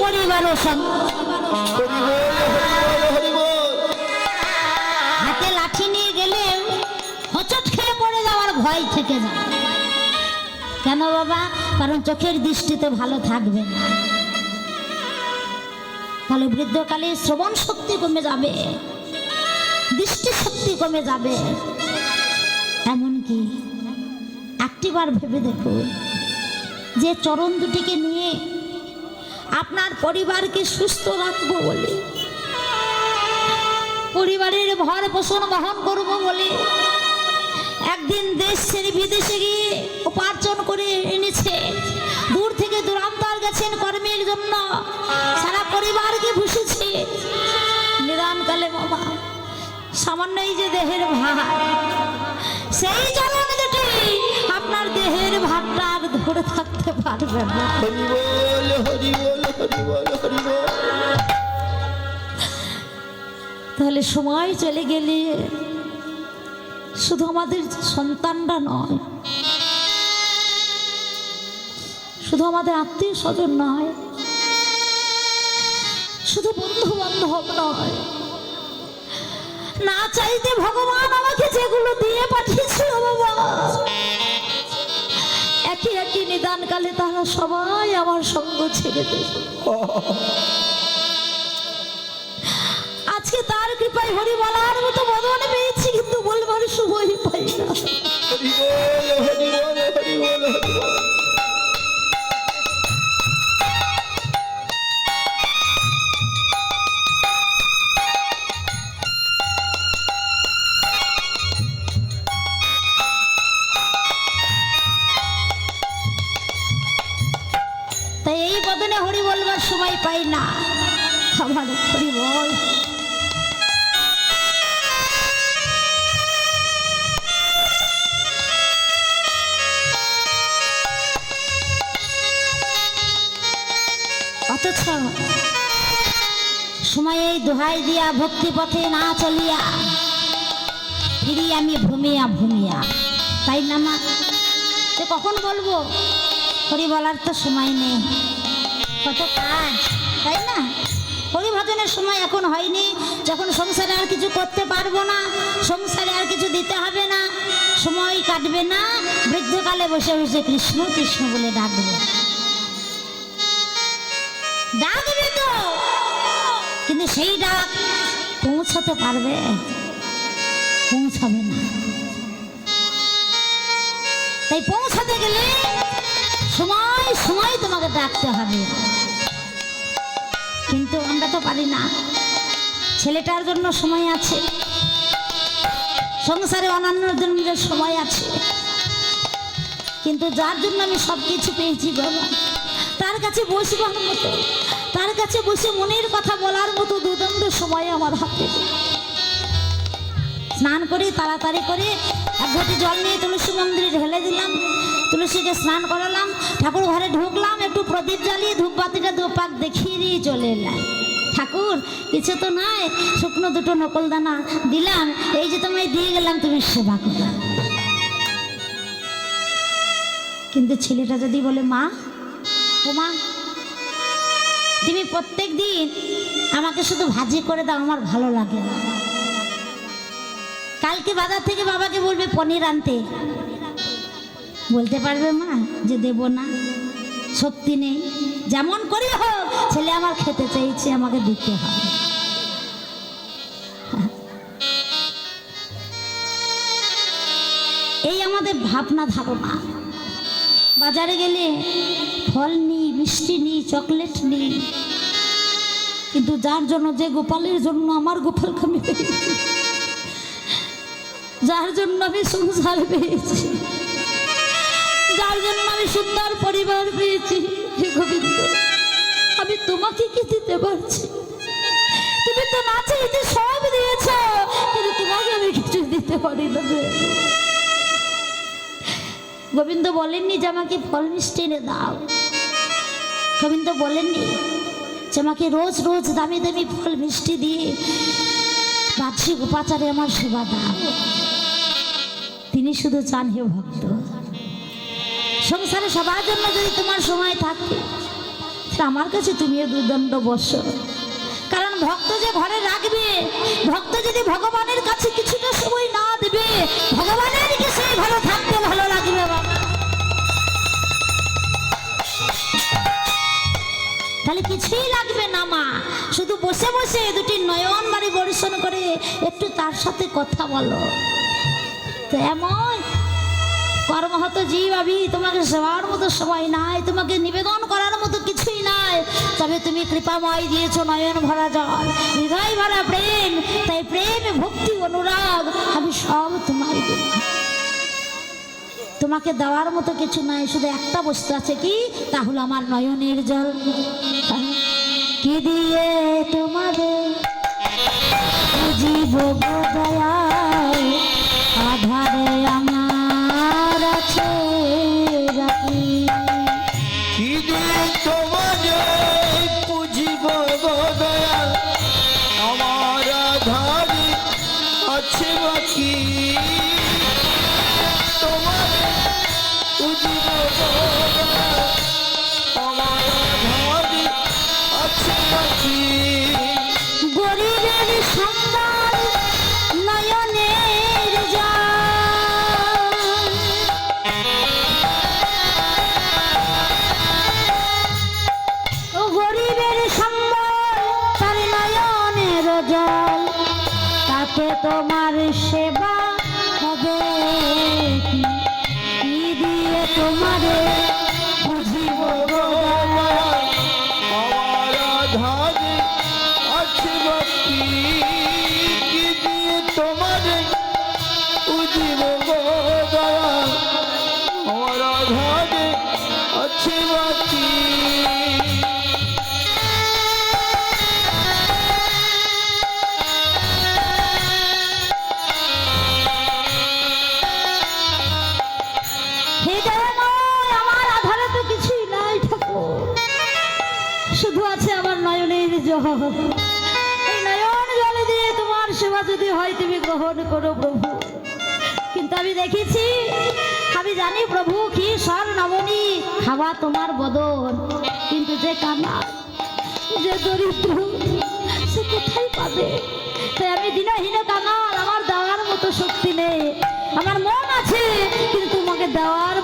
পরিবার ও হাতে লাঠি নিয়ে গেলে হোঁচট খেয়ে পড়ে যাওয়ার ভয় থেকে যায়। কেন বাবা? কারণ চোখের দৃষ্টিতে ভালো থাকবে না, তাহলে বৃদ্ধকালে শ্রবণ শক্তি কমে যাবে, দৃষ্টি শক্তি কমে যাবে। এমনকি একটিবার ভেবে দেখুন, যে চরণ দুটিকে নিয়ে আপনার পরিবারকে সুস্থ রাখবো বলে, পরিবারের ভর পোষণ বহন করবো বলে একদিন দেশ ছেড়ে বিদেশে গিয়ে উপার্জন করে এনেছে, দূর থেকে দূরান্তর গেছেন কর্মের জন্য, সারা পরিবারকে ভুষেছে। নিদানকালে বাবা সামান্য এই যে দেহের ভার, সেই চরণ দুটি আপনার দেহের ভারটা আর ধরে থাকতে পারবে না। তাহলে সময় চলে গেলে শুধু আমাদের সন্তানরা নয়, শুধু আমাদের আত্মীয় স্বজন নয়, শুধু বন্ধু বান্ধব নয়, না চাইতে ভগবান আমাকে যেগুলো দিয়ে পাঠিয়েছিল বাবা, একই একই নিদানকালে তারা সবাই আমার সঙ্গ ছেড়ে দেবে। আজকে তার কৃপায় হরি বলার মতো বদন পেয়েছি, কিন্তু বলবার সময় পাই না। তাই এই বদনে হরি বলবার সময় পাই না। আমার হরি বল। অথচ সময় এই দোহাই দিয়া ভক্তি পথে না চলিয়া ফিরি আমি ভূমিয়া ভূমিয়া, তাই না মা? যে কখন বলবো, হরি বলার তো সময় নেই, কত কাজ, তাই না? হরি ভজনের সময় এখন হয়নি, যখন সংসারে আর কিছু করতে পারবো না, সংসারে আর কিছু দিতে হবে না, সময় কাটবে না, বৃদ্ধকালে বসে বসে কৃষ্ণ কৃষ্ণ বলে ডাকবে। ডাকবে তো, কিন্তু সেই ডাক পৌঁছাতে পারবে? পৌঁছাবে না। তাই পৌঁছাতে গেলে সময় সময় তোমাকে ডাকতে হবে, কিন্তু আমরা তো পারি না। ছেলেটার জন্য সময় আছে, সংসারে অন্যান্যর জন্য সময় আছে, কিন্তু যার জন্য আমি সব কিছু পেয়েছি বাবা, তার কাছে বসবার মতো, তার কাছে বসে মনের কথা বলার মতো দুদণ্ড সময় আমার হাতে। স্নান করে তাড়াতাড়ি করে এক ঘটি জল নিয়ে তুলসী মন্দিরে ঢেলে দিলাম, তুলসীকে স্নান করালাম, ঠাকুর ঘরে ঢুকলাম, একটু প্রদীপ জ্বালিয়ে ধূপবাতিটা দুপাক দেখিয়ে দিয়ে চলে এলাম। ঠাকুর কিছু তো নাই, শুকনো দুটো নকল দানা দিলাম, এই যে তোমায় দিয়ে গেলাম, তুমি সেবা করো। কিন্তু ছেলেটা যদি বলে, মা ও মা, তুমি প্রত্যেক দিন আমাকে শুধু ভাজি করে দাও, আমার ভালো লাগে না, কালকে বাজার থেকে বাবাকে বলবে পনির আনতে, বলতে পারবে মা যে দেব না? শক্তি নেই। যেমন করি হোক, ছেলে আমার খেতে চাইছে, আমাকে দিতে হবে। এই আমাদের ভাবনা ধারণা। বাজারে গেলে ফল নিই, মিষ্টি নিই, চকলেট নিই, কিন্তু যার জন্য, যে গোপালের জন্য আমার গোপালকে আমি পেয়েছি, যার জন্য আমি সংসার পেয়েছি, যার জন্য আমি সুন্দর পরিবার পেয়েছি, হে গোবিন্দ, আমি তোমাকে কি দিতে পারছি? তুমি তো না চাইতে সব দিয়েছ, কিন্তু তোমাকে আমি কিছু দিতে পারি না। গোবিন্দ বলেননি যে আমাকে ফল মিষ্টি এনে দাও, গোবিন্দ বলেননি যে আমাকে রোজ রোজ দামি দামি ফল মিষ্টি দিয়ে বাহ্যিক উপাচারে আমার সেবা দাও। তিনি শুধু চান, হে ভক্ত, সংসারে সবার জন্য যদি তোমার সময় থাকে, তা আমার কাছে তুমিও দুদণ্ড বসো। কারণ ভক্ত যে ঘরে রাখবে, ভক্ত যদি ভগবানের কাছে কিছুটা সময় না দেবে, ভগবানের কাছে ভালো থাকতে ভালো লাগবে বাবা। তাহলে কিছুই লাগবে না মা, শুধু বসে বসে দুটি নয়ন বাড়ি বর্ষণ করে একটু তার সাথে কথা বলো। তো এমন কর্মহত জীব আমি, তোমাকে সেবার মতো সময় নাই, তোমাকে নিবেদন করার মতো কিছুই নাই। তবে তুমি কৃপাময় দিয়েছো নয়ন ভরা জল, হৃদয় ভরা প্রেম, তাই প্রেম ভক্তি অনুরাগ আমি সব তোমায় দেব। তোমাকে দেওয়ার মতো কিছু নাই, শুধু একটা বস্তু আছে, কি? তা হলো আমার নয়নের জল। কি দিয়ে তোমাদের বুঝিব গো দয়াল, আধারে আমার আছে রাখি। কি দিয়ে তোমাদের বুঝিব গো দয়াল, আমার আধারে আছে বাকি। তোমাদের বুঝিব গো দয়াল, আমার আধারে আছে বাকি। গরিবের সন্তান নয়নের জল, ও গরিবের সম্বল তার নয়নের জল, তাতে তোমার সেবা হবে কি? কি দিয়ে তোমারে বুঝিব গো দয়াল, আমার আধারে আছে বাকি। কি দিয়ে তোমাদের বুঝিব গো দয়াল, আমার আধারে আছে বাকি। হে দয়াময়, আমার আধারে তো কিছুই নাই ঠাকুর, শুধু আছে আমার নয়নের জল। এই নয়ন জলে দিয়ে তোমার সেবা যদি হয় তুমি গ্রহণ করো প্রভু। কিন্তু আমি দেখেছি, আমি জানি প্রভু কি স্বর নবনী খাওয়া তোমার বদন, কিন্তু যে কানা, যে দরিদ্র, সে কোথায় পাবে? তাই আমি দিনহীন কাঙাল, আমার দেওয়ার মতো শক্তি নেই। আমার মন আছে কিন্তু তোমাকে দেওয়ার